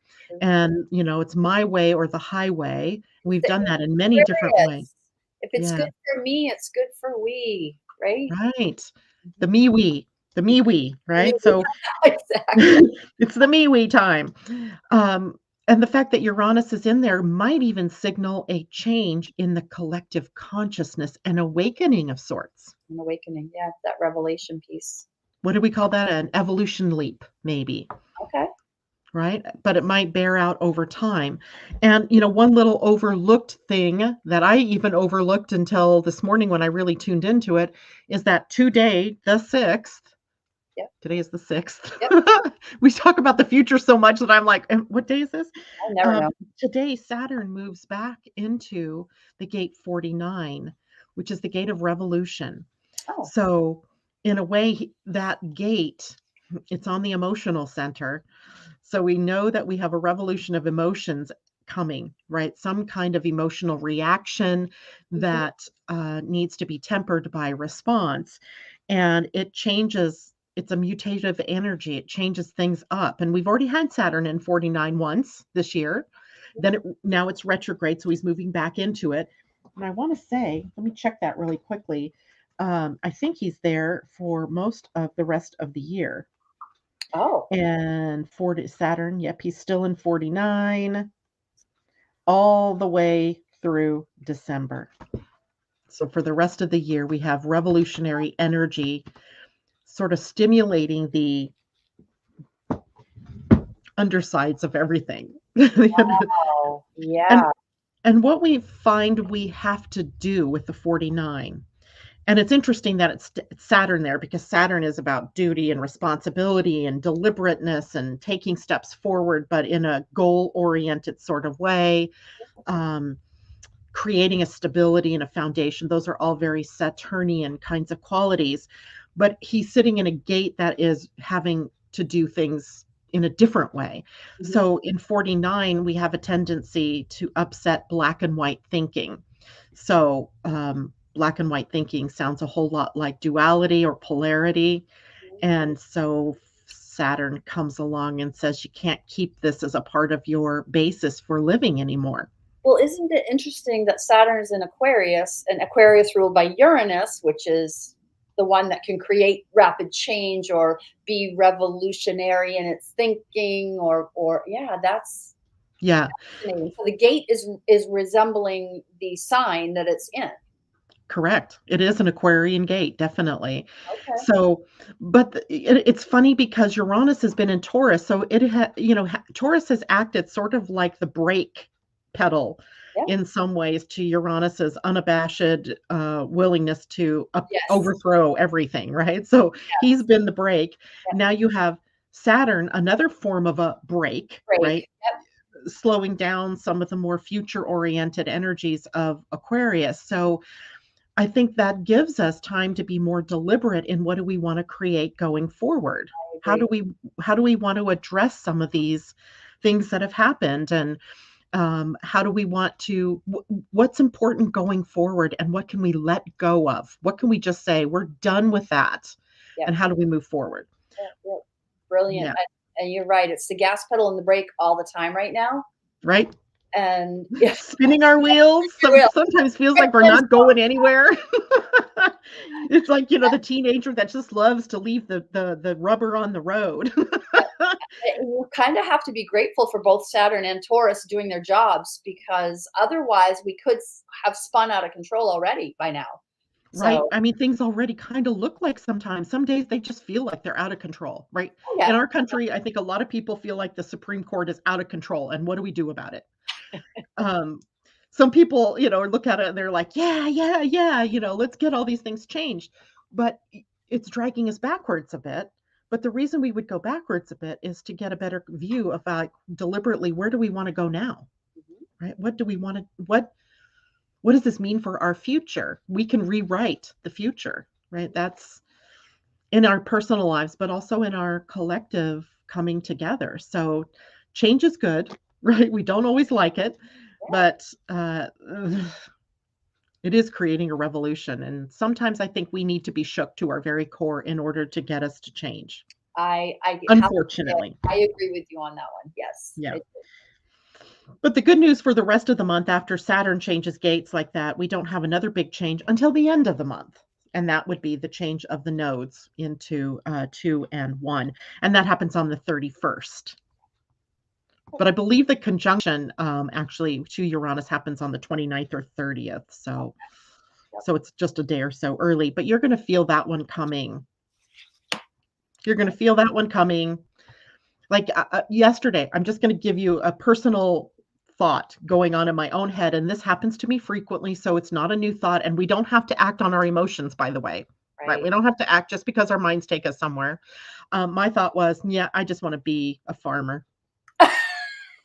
And, it's my way or the highway. We've done that in many different ways. If it's Yeah. good for me, it's good for we, right? Right. The me we, right? So Exactly. it's the me we time. And the fact that Uranus is in there might even signal a change in the collective consciousness, an awakening of sorts. An awakening, yeah, that revelation piece. What do we call that? An evolution leap, maybe. Okay. Right? But it might bear out over time. And, one little overlooked thing that I even overlooked until this morning when I really tuned into it is that today, the 6th, Yep. today is the 6th. Yep. We talk about the future so much that I'm like, what day is this? I never know. Today, Saturn moves back into the gate 49, which is the gate of revolution. Oh. So, in a way, that gate, it's on the emotional center. So we know that we have a revolution of emotions coming, right? Some kind of emotional reaction that needs to be tempered by response. And it changes, it's a mutative energy. It changes things up. And we've already had Saturn in 49 once this year. Then now it's retrograde. So he's moving back into it. And I want to say, let me check that really quickly. I think he's there for most of the rest of the year. Oh. And Saturn, yep, he's still in 49 all the way through December. So for the rest of the year, we have revolutionary energy sort of stimulating the undersides of everything. Wow. Yeah. And what we find we have to do with the 49. And it's interesting that it's Saturn there because Saturn is about duty and responsibility and deliberateness and taking steps forward, but in a goal-oriented sort of way, creating a stability and a foundation. Those are all very Saturnian kinds of qualities. But he's sitting in a gate that is having to do things in a different way. Mhm. So in 49, we have a tendency to upset black and white thinking. So black and white thinking sounds a whole lot like duality or polarity. And so Saturn comes along and says, you can't keep this as a part of your basis for living anymore. Well, isn't it interesting that Saturn is in Aquarius, and Aquarius ruled by Uranus, which is the one that can create rapid change or be revolutionary in its thinking, or yeah, that's Yeah. fascinating. So the gate is resembling the sign that it's in. Correct. It is an Aquarian gate, definitely. Okay. So, but it's funny because Uranus has been in Taurus, so Taurus has acted sort of like the brake pedal Yeah. in some ways to Uranus's unabashed willingness to Yes. overthrow everything, right? So he's been the brake. Yep. Now you have Saturn, another form of a brake, right? Yep. Slowing down some of the more future-oriented energies of Aquarius. So I think that gives us time to be more deliberate in what do we want to create going forward. How do we want to address some of these things that have happened, and how do we want to what's important going forward, and what can we let go of? What can we just say we're done with that? Yep. And how do we move forward? Yep. Brilliant. Yeah. And you're right, it's the gas pedal and the brake all the time right now. Right? And yeah, Spinning our wheels sometimes feels like we're not going anywhere. It's like, the teenager that just loves to leave the rubber on the road. you kind of have to be grateful for both Saturn and Taurus doing their jobs, because otherwise we could have spun out of control already by now. Right. So, I mean, things already kind of look like sometimes. Some days they just feel like they're out of control, right? yeah. In our country, I think a lot of people feel like the Supreme Court is out of control. And what do we do about it? Some people, look at it and they're like, yeah, let's get all these things changed. But it's dragging us backwards a bit. But the reason we would go backwards a bit is to get a better view about deliberately, where do we want to go now? Mhm. Right? What do we want to, what does this mean for our future? We can rewrite the future, right? That's in our personal lives, but also in our collective coming together. So change is good, right? We don't always like it, Yeah. but it is creating a revolution. And sometimes I think we need to be shook to our very core in order to get us to change. I have to say, Unfortunately. I agree with you on that one. Yes. Yeah. But the good news for the rest of the month after Saturn changes gates like that, we don't have another big change until the end of the month. And that would be the change of the nodes into 2 and 1. And that happens on the 31st. But I believe the conjunction actually to Uranus happens on the 29th or 30th. So Yep. so it's just a day or so early, but you're going to feel that one coming. You're going to feel that one coming. Like yesterday, I'm just going to give you a personal thought going on in my own head. And this happens to me frequently. So it's not a new thought. And we don't have to act on our emotions, by the way. Right? We don't have to act just because our minds take us somewhere. My thought was, yeah, I just want to be a farmer.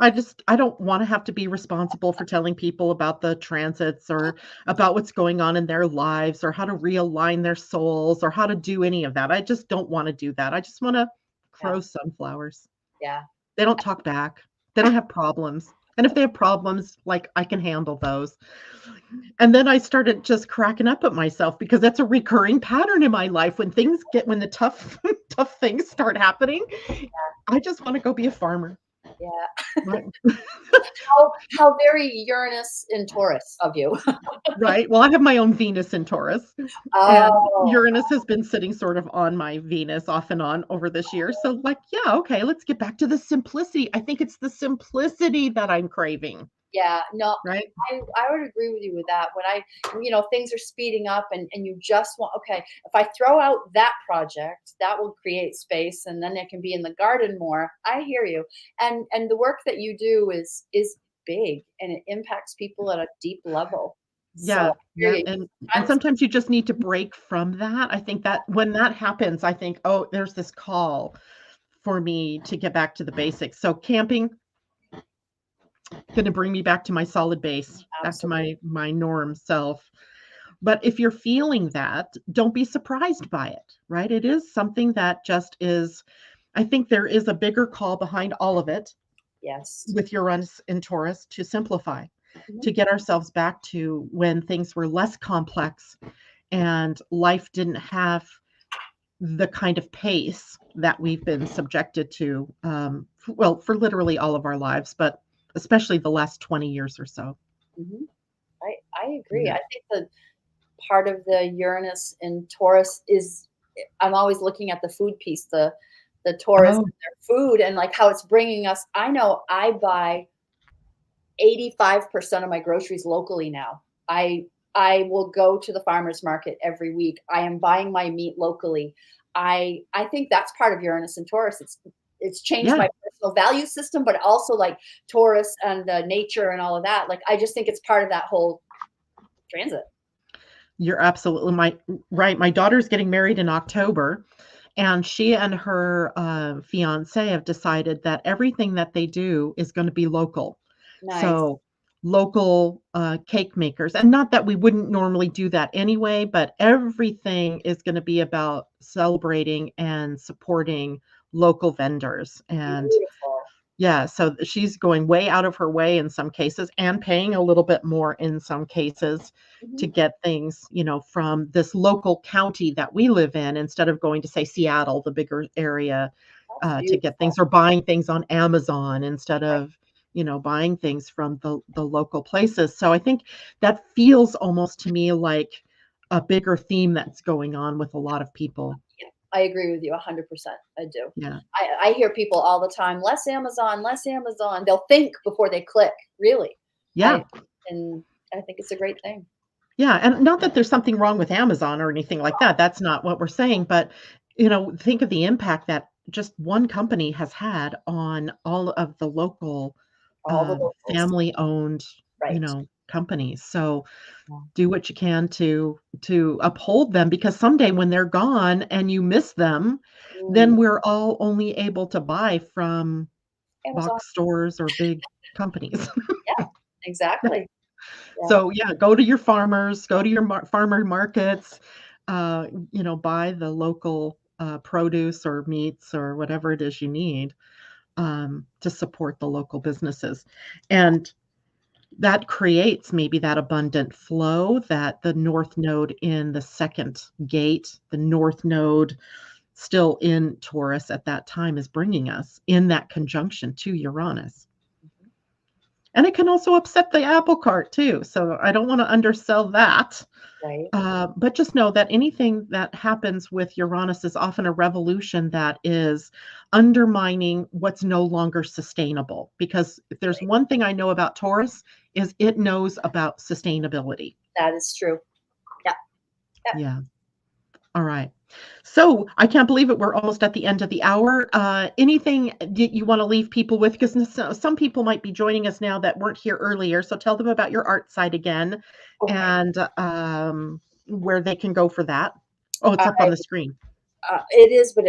I don't want to have to be responsible for telling people about the transits or about what's going on in their lives or how to realign their souls or how to do any of that. I just don't want to do that. I just want to grow sunflowers. Yeah. They don't talk back. They don't have problems. And if they have problems, like I can handle those. And then I started just cracking up at myself because that's a recurring pattern in my life. When the tough tough things start happening, I just want to go be a farmer. Yeah. Right. How very Uranus in Taurus of you. Right. Well, I have my own Venus in Taurus, and Oh, Uranus has been sitting sort of on my Venus off and on over this year. So, like, yeah, okay, let's get back to the simplicity. I think it's the simplicity that I'm craving, yeah. No, right? I would agree with you with that. When things are speeding up and you just want, okay, if I throw out that project, that will create space and then it can be in the garden more. I hear you. And the work that you do is big and it impacts people at a deep level. So Yeah, I hear yeah, you. and sometimes you just need to break from that. I think that when that happens, I think, oh, there's this call for me to get back to the basics. So camping going to bring me back to my solid base, back to Absolutely. my norm self. But if you're feeling that, don't be surprised by it, right? It is something that just is, I think there is a bigger call behind all of it Yes. with Uranus and Taurus to simplify, Mhm. to get ourselves back to when things were less complex and life didn't have the kind of pace that we've been subjected to, well, for literally all of our lives, but especially the last 20 years or so. Mhm. I agree. Yeah. I think the part of the Uranus in Taurus is I'm always looking at the food piece, the Taurus Oh, and their food and like how it's bringing us. I know I buy 85% of my groceries locally now. I will go to the farmers market every week. I am buying my meat locally. I think that's part of Uranus and Taurus. It's changed yeah. my personal value system, but also like Taurus and nature and all of that. Like I just think it's part of that whole transit. You're absolutely right. My daughter's getting married in October, and she and her fiance have decided that everything that they do is going to be local. Nice. So, local cake makers, and not that we wouldn't normally do that anyway, but everything is going to be about celebrating and supporting local vendors. And Beautiful. yeah, so she's going way out of her way in some cases and paying a little bit more in some cases to Mhm. get things, from this local county that we live in instead of going to, say, Seattle, the bigger area, That's to get beautiful. things or buying things on Amazon instead Right. of, buying things from the local places. So I think that feels almost to me like a bigger theme that's going on with a lot of people. Yeah, I agree with you 100%. I do. Yeah. I hear people all the time, less Amazon, less Amazon. They'll think before they click, really. Yeah. I and I think it's a great thing. Yeah, and not that there's something wrong with Amazon or anything like that. That's not what we're saying, but think of the impact that just one company has had on all of the local All the locals. family-owned, Right. companies. So Yeah. do what you can to uphold them because someday when they're gone and you miss them, Mm, then we're all only able to buy from Amazon. box stores or big companies. Yeah, exactly. Yeah. So yeah, go to your farmers, go to your farmer markets, buy the local produce or meats or whatever it is you need to support the local businesses. And that creates maybe that abundant flow that the north node in the second gate, the north node still in Taurus at that time, is bringing us in that conjunction to Uranus. And it can also upset the apple cart too. So I don't want to undersell that. Right. But just know that anything that happens with Uranus is often a revolution that is undermining what's no longer sustainable. Because if there's one thing I know about Taurus, is it knows about sustainability. That is true. Yeah. Yeah. All right. So I can't believe it. We're almost at the end of the hour. Anything that you want to leave people with? Because some people might be joining us now that weren't here earlier. So tell them about your art site again, Okay. and where they can go for that. Oh, it's up on the screen. It is, but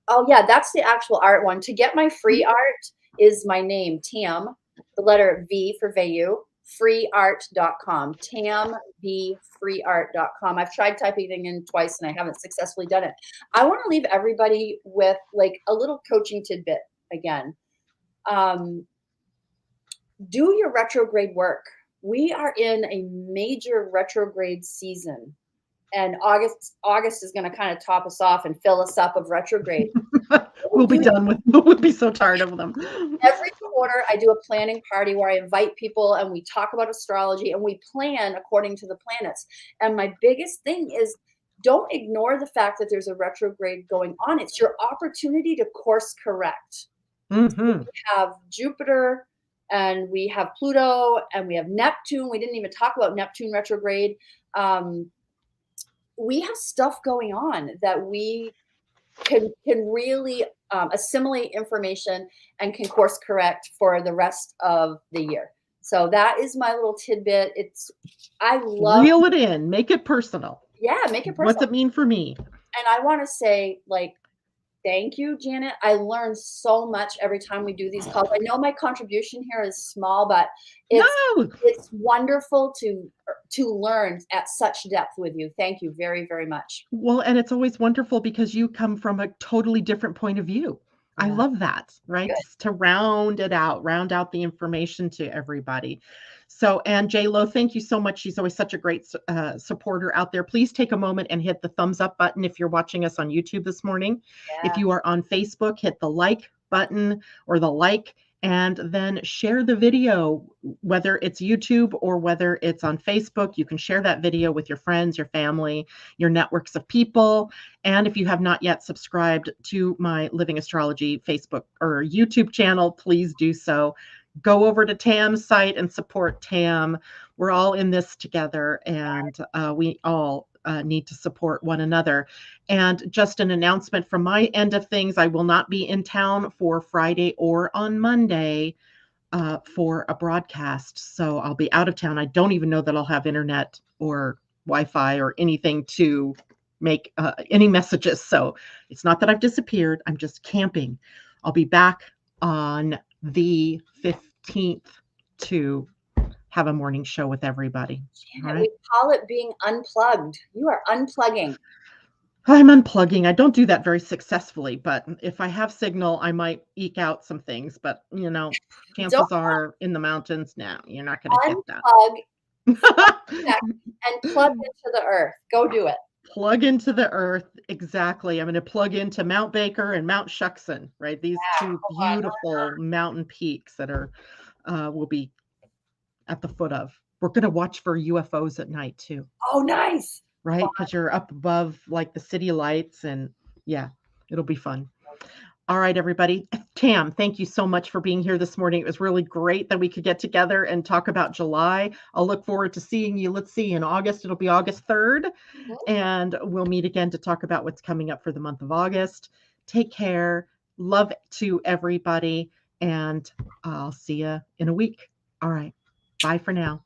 oh yeah, that's the actual art one. To get my free art is my name, Tam, the letter V for Veilleux, freeart.com. tamvfreeart.com. I've tried typing it in twice and I haven't successfully done it. I want to leave everybody with like a little coaching tidbit again. Do your retrograde work. We are in a major retrograde season. And August is going to kind of top us off and fill us up of retrograde. We'll be done with. We'll be so tired of them. Every quarter, I do a planning party where I invite people and we talk about astrology and we plan according to the planets. And my biggest thing is don't ignore the fact that there's a retrograde going on. It's your opportunity to course correct. Mm-hmm. So we have Jupiter and we have Pluto and we have Neptune. We didn't even talk about Neptune retrograde. We have stuff going on that we can really assimilate information and can course correct for the rest of the year. So that is my little tidbit. I love reel it in, make it personal. Yeah, make it personal. What's it mean for me? And I want to say, like, thank you, Janet. I learn so much every time we do these calls. I know my contribution here is small, but it's wonderful to learn at such depth with you. Thank you very, very much. Well, and it's always wonderful because you come from a totally different point of view. Yeah. I love that, right? Just to round out the information to everybody. So, and J-Lo, thank you so much. She's always such a great supporter out there. Please take a moment and hit the thumbs up button if you're watching us on YouTube this morning. Yeah. If you are on Facebook, hit the like button or the like, and then share the video, whether it's YouTube or whether it's on Facebook. You can share that video with your friends, your family, your networks of people. And if you have not yet subscribed to my Living Astrology Facebook or YouTube channel, please do so. Go over to Tam's site and support Tam. We're all in this together, and we all need to support one another. And just an announcement from my end of things, I will not be in town for Friday or on Monday for a broadcast. So I'll be out of town. I don't even know that I'll have internet or Wi-Fi or anything to make any messages. So it's not that I've disappeared. I'm just camping. I'll be back on the 15th to have a morning show with everybody. Janet, we call it being unplugged. You are unplugging. I'm unplugging. I don't do that very successfully, but if I have signal, I might eke out some things. But, chances are in the mountains, now you're not going to get that. And plug into the earth. Go do it. Plug into the earth. Exactly. I'm going to plug into Mount Baker and Mount Shuckson, right? These two beautiful mountain peaks that will be at the foot of. We're going to watch for UFOs at night too. Oh, nice. Right? Because you're up above like the city lights, and yeah, it'll be fun. All right, everybody. Tam, thank you so much for being here this morning. It was really great that we could get together and talk about July. I'll look forward to seeing you. Let's see, in August, it'll be August 3rd. And we'll meet again to talk about what's coming up for the month of August. Take care. Love to everybody. And I'll see you in a week. All right. Bye for now.